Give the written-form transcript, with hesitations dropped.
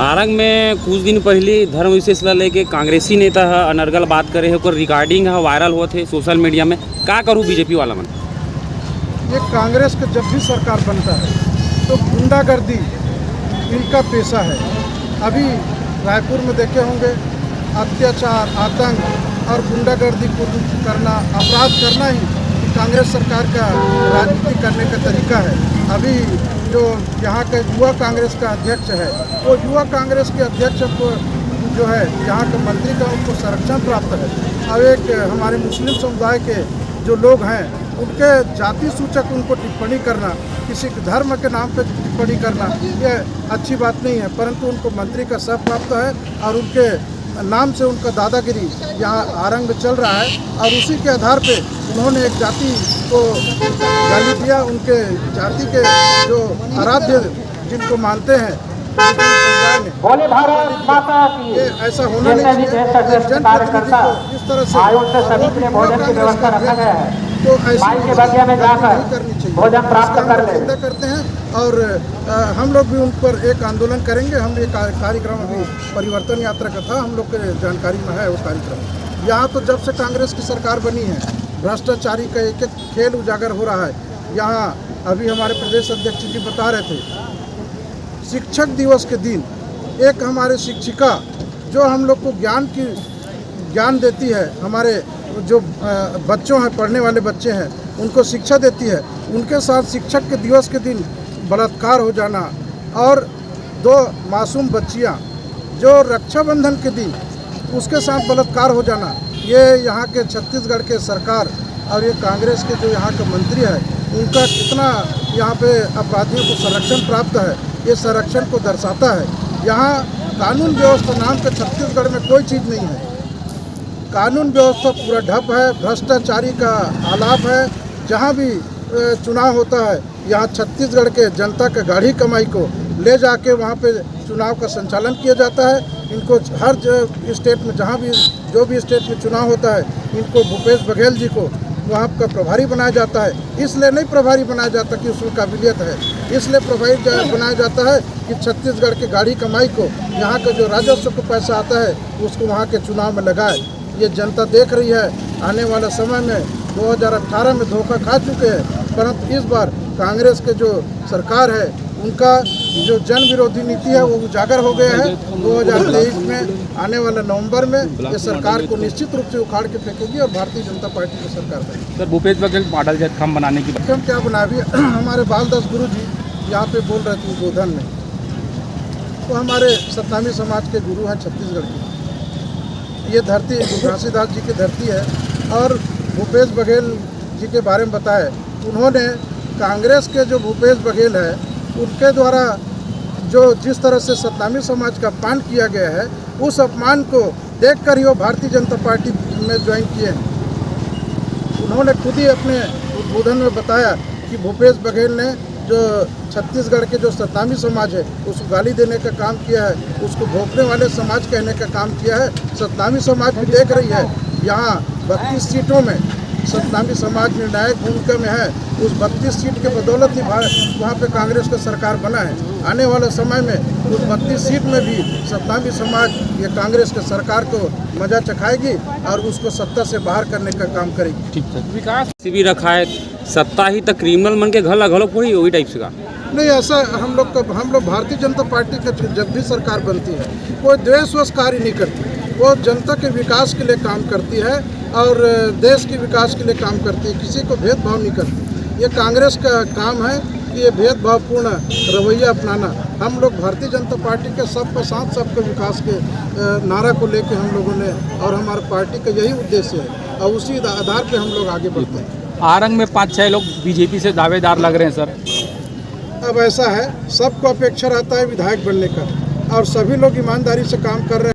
आरंग में कुछ दिन पहले धर्म विशेष ला लेके कांग्रेसी नेता अनर्गल बात करे है, ओकर रिकॉर्डिंग वायरल हुआ थे सोशल मीडिया में। का करूँ बीजेपी वाला मन? ये कांग्रेस का जब भी सरकार बनता है तो गुंडागर्दी इनका पेशा है। अभी रायपुर में देखे होंगे, अत्याचार, आतंक और गुंडागर्दी को करना, अपराध करना ही कांग्रेस सरकार का राजनीति करने का तरीका है। अभी जो यहाँ का युवा कांग्रेस का अध्यक्ष है, वो युवा कांग्रेस के अध्यक्ष को जो है यहाँ के मंत्री का उनको संरक्षण प्राप्त है। अब एक हमारे मुस्लिम समुदाय के जो लोग हैं उनके जाति सूचक उनको टिप्पणी करना, किसी धर्म के नाम पे टिप्पणी करना, ये अच्छी बात नहीं है। परंतु उनको मंत्री का सब प्राप्त है और उनके नाम से उनका दादागिरी यहाँ आरंग में चल रहा है और उसी के आधार पे उन्होंने एक जाति को गाली दिया। उनके जाति के जो आराध्य जिनको मानते हैं, बोले भारत माता की। ये ऐसा होना नहीं चाहिए। कार्यकर्ता इस तरह से आयोग से सभी के लिए भोजन की व्यवस्था रखा गया है, तो माई के बगिया में जाकर भोजन प्राप्त कर ले करते हैं। और हम लोग भी उन पर एक आंदोलन करेंगे। हम ये कार्यक्रम अभी परिवर्तन यात्रा का था, हम लोग के जानकारी में है वो कार्यक्रम। यहाँ तो जब से कांग्रेस की सरकार बनी है भ्रष्टाचारी का एक एक खेल उजागर हो रहा है। यहाँ अभी हमारे प्रदेश अध्यक्ष जी बता रहे थे, शिक्षक दिवस के दिन एक हमारे शिक्षिका जो हम लोग को ज्ञान देती है, हमारे जो बच्चों हैं, पढ़ने वाले बच्चे हैं, उनको शिक्षा देती है, उनके साथ शिक्षक के दिवस के दिन बलात्कार हो जाना और 2 मासूम बच्चियां जो रक्षाबंधन के दिन उसके साथ बलात्कार हो जाना, ये यहाँ के छत्तीसगढ़ के सरकार और ये कांग्रेस के जो यहाँ के मंत्री है उनका कितना यहाँ पे अपराधियों को संरक्षण प्राप्त है, ये संरक्षण को दर्शाता है। यहाँ कानून व्यवस्था नाम के छत्तीसगढ़ में कोई चीज़ नहीं है। कानून व्यवस्था पूरा ठप है, भ्रष्टाचारी का आलाप है। जहाँ भी चुनाव होता है यहाँ छत्तीसगढ़ के जनता के गाढ़ी कमाई को ले जाके वहाँ पे चुनाव का संचालन किया जाता है। इनको हर स्टेट में जो भी स्टेट में चुनाव होता है, इनको भूपेश बघेल जी को वहाँ का प्रभारी बनाया जाता है। इसलिए नहीं प्रभारी बनाया जाता कि उसमें काबिलियत है, इसलिए प्रभारी बनाया जाता है कि छत्तीसगढ़ की गाढ़ी कमाई को, यहाँ का जो राजस्व को पैसा आता है उसको वहाँ के चुनाव में लगाए। ये जनता देख रही है। आने वाला समय में 2018 में धोखा खा चुके हैं, परंतु इस बार कांग्रेस के जो सरकार है उनका जो जन विरोधी नीति है वो उजागर हो गया है। 2023 में आने वाला नवंबर में ये सरकार को निश्चित रूप से उखाड़ के फेंकेगी और भारतीय जनता पार्टी की सरकार बनेगी। Sir, Bhupesh Baghel model jet खम बनाने की हम क्या बनाए? हमारे बालदास गुरु जी यहाँ पे बोल रहे थे उद्बोधन में, तो हमारे सतनामी समाज के गुरु हैं छत्तीसगढ़ की। ये धरती घासीदास जी की धरती है और भूपेश बघेल जी के बारे में बताए। उन्होंने कांग्रेस के जो भूपेश बघेल है उनके द्वारा जो जिस तरह से सतनामी समाज का अपमान किया गया है, उस अपमान को देखकर ही वो भारतीय जनता पार्टी में ज्वाइन किए हैं। उन्होंने खुद ही अपने उद्बोधन में बताया कि भूपेश बघेल ने जो छत्तीसगढ़ के जो सतनामी समाज है उसको गाली देने का काम किया है, उसको भोंकने वाले समाज कहने का काम किया है। सतनामी समाज भी देख रही है, यहाँ 32 सीटों में सतनामी समाज निर्णायक भूमिका में है। उस 32 सीट के बदौलत ही वहाँ पे कांग्रेस का सरकार बना है। आने वाले समय में उस 32 सीट में भी सतनामी समाज ये कांग्रेस के सरकार को मजा चखाएगी और उसको सत्ता से बाहर करने का काम करेगी। ठीक है, विकास भी रखा है, सत्ता ही तक क्रिमिनल मन के घर लगल पड़ी वही टाइप से का नहीं। ऐसा हम लोग भारतीय जनता पार्टी का जब भी सरकार बनती है कोई द्वेष कार्य नहीं करती, वो जनता के विकास के लिए काम करती है और देश के विकास के लिए काम करती है, किसी को भेदभाव नहीं करती। ये कांग्रेस का काम है कि ये भेदभावपूर्ण रवैया अपनाना। हम लोग भारतीय जनता पार्टी के सबका साथ सबका विकास के नारा को लेकर हम लोगों ने और हमारी पार्टी का यही उद्देश्य है और उसी आधार पे हम लोग आगे बढ़ते हैं। आरंग में 5-6 लोग बीजेपी से दावेदार लग रहे हैं सर। अब ऐसा है, सबको अपेक्षा रहता है विधायक बनने का और सभी लोग ईमानदारी से काम कर रहे हैं।